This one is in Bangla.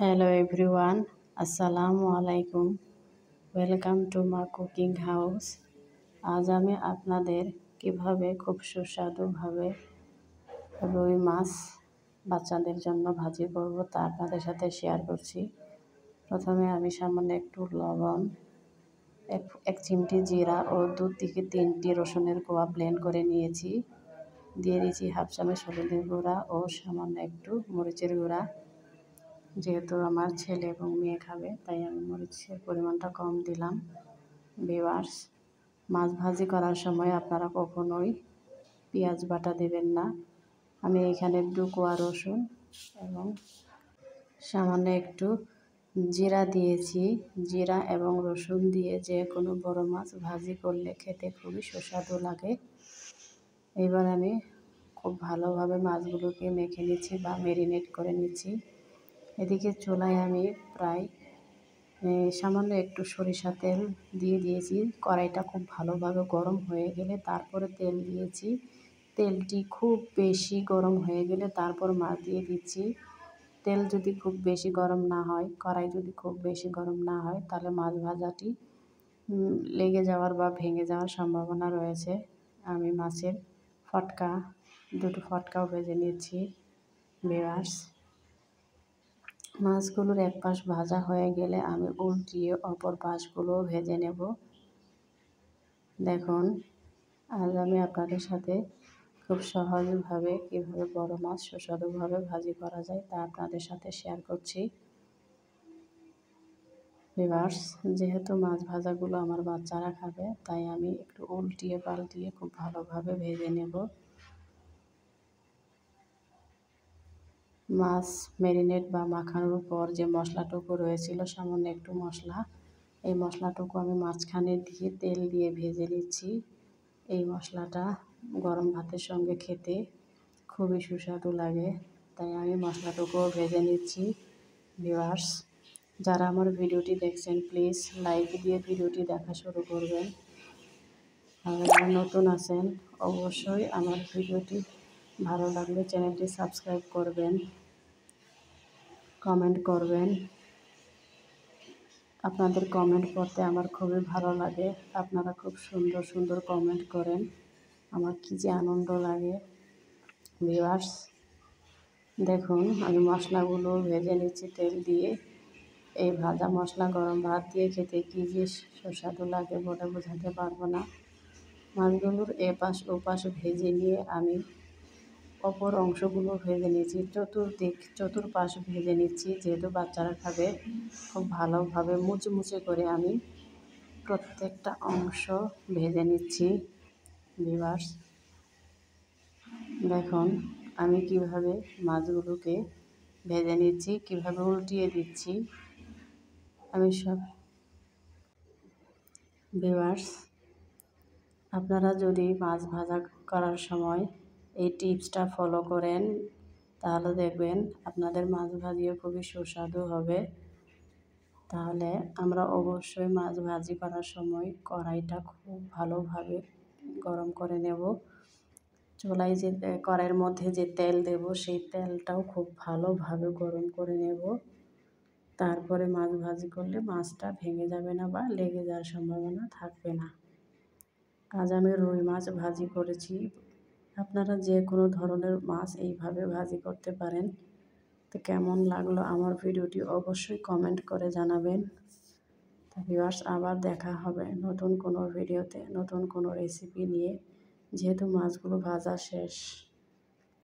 হ্যালো এভরিওয়ান, আসসালামু আলাইকুম। Welcome to my cooking house. আজ আমি আপনাদের কিভাবে খুব সুস্বাদুভাবে রুই মাছ বাচ্চাদের জন্য ভাজি করব তা আপনাদের সাথে শেয়ার করছি। প্রথমে আমি সামান্য একটু লবণ, এক চিমটি জিরা ও 2 থেকে 3টি রসুনের কোয়া ব্লেন্ড করে নিয়েছি। দিয়ে দিয়েছি হাফ চামচ হলুদের গুঁড়া ও সামান্য একটু মরিচের গুঁড়া। যেহেতু আমার ছেলে এবং মেয়ে খাবে তাই আমি মরিচের পরিমাণটা কম দিলাম। ভিউয়ার্স, মাছ ভাজি করার সময় আপনারা কখনোই পেঁয়াজ বাটা দেবেন না। আমি এখানে 2 কোয়া রসুন এবং সামান্য একটু জিরা দিয়েছি। জিরা এবং রসুন দিয়ে যে কোনো বড় মাছ ভাজি করলে খেতে খুবই সুস্বাদু লাগে। এবার আমি খুব ভালোভাবে মাছগুলোকে মেখে নিচ্ছি বা ম্যারিনেট করে নিচ্ছি। এদিকে চুলায় আমি প্রায় সামান্য একটু সরিষা তেল দিয়ে দিয়েছি। কড়াইটা খুব ভালোভাবে গরম হয়ে গেলে তারপরে তেল দিয়েছি। তেলটি খুব বেশি গরম হয়ে গেলে তারপর মাছ দিয়ে দিচ্ছি। তেল যদি খুব বেশি গরম না হয়, কড়াই যদি খুব বেশি গরম না হয়, তাহলে মাছ ভাজাটি লেগে যাওয়ার বা ভেঙে যাওয়ার সম্ভাবনা রয়েছে। আমি মাছের দুটো ফটকাও ভেজে নিচ্ছি। ভিউয়ার্স, মাছগুলোর এক পাশ ভাজা হয়ে গেলে আমি উল্টিয়ে অপর পাশগুলোও ভেজে নেব। দেখুন, আজ আমি আপনাদের সাথে খুব সহজভাবে কীভাবে বড় মাছ সুস্বাদুভাবে ভাজি করা যায় তা আপনাদের সাথে শেয়ার করছি। ভিউয়ার্স, যেহেতু মাছ ভাজাগুলো আমার বাচ্চারা খাবে তাই আমি একটু উল্টিয়ে পাল্টিয়ে খুব ভালোভাবে ভেজে নেব। মাছ ম্যারিনেট বা মাখানোর পর যে মশলাটুকু রয়েছিল, সামান্য একটু মশলা, এই মশলাটুকু আমি মাঝখানে দিয়ে তেল দিয়ে ভেজে নিচ্ছি। এই মশলাটা গরম ভাতের সঙ্গে খেতে খুবই সুস্বাদু লাগে, তাই আমি মশলাটুকুও ভেজে নিচ্ছি। ভিউয়ার্স, যারা আমার ভিডিওটি দেখছেন প্লিজ লাইক দিয়ে ভিডিওটি দেখা শুরু করবেন। আর যারা নতুন আছেন অবশ্যই আমার ভিডিওটি ভালো লাগলে চ্যানেলটি সাবস্ক্রাইব করবেন, কমেন্ট করবেন। আপনাদের কমেন্ট পড়তে আমার খুবই ভালো লাগে। আপনারা খুব সুন্দর সুন্দর কমেন্ট করেন, আমার কী যে আনন্দ লাগে। ভিউয়ার্স, দেখুন আমি মশলাগুলো ভেজে নিচ্ছি তেল দিয়ে। এই ভাজা মশলা গরম ভাত দিয়ে খেতে কী যে সুস্বাদু লাগে বলে বোঝাতে পারবো না। মাছগুলোর এপাশ ওপাশ ভেজে নিয়ে আমি অপর অংশগুলো ভেজে নিচ্ছি। চতুর্পাশ ভেজে নিচ্ছি, যেহেতু বাচ্চারা খাবে। খুব ভালোভাবে মুচমুচে করে আমি প্রত্যেকটা অংশ ভেজে নিচ্ছি। ভিউয়ার্স, দেখুন আমি কিভাবে মাছগুলোকে ভেজে নিচ্ছি, কিভাবে উল্টিয়ে দিচ্ছি আমি সব। ভিউয়ার্স, আপনারা যদি মাছ ভাজা করার সময় এই টিপসটা ফলো করেন তাহলে দেখবেন আপনাদের মাছ ভাজিও খুবই সুস্বাদু হবে। তাহলে আমরা অবশ্যই মাছ ভাজি করার সময় কড়াইটা খুব ভালোভাবে গরম করে নেব। চুলায় যে কড়াইয়ের মধ্যে যে তেল দেব সেই তেলটাও খুব ভালোভাবে গরম করে নেব। তারপরে মাছ ভাজি করলে মাছটা ভেঙে যাবে না বা লেগে যাওয়ার সম্ভাবনা থাকবে না। আজ আমি রুই মাছ ভাজি করেছি। আপনারা যে কোনো ধরনের মাছ এইভাবে ভাজি করতে পারেন। তো কেমন লাগলো আমার ভিডিওটি অবশ্যই কমেন্ট করে জানাবেন। তো ভিউয়ার্স, আবার দেখা হবে নতুন কোনো ভিডিওতে, নতুন কোনো রেসিপি নিয়ে। যেহেতু মাছগুলো ভাজা শেষ।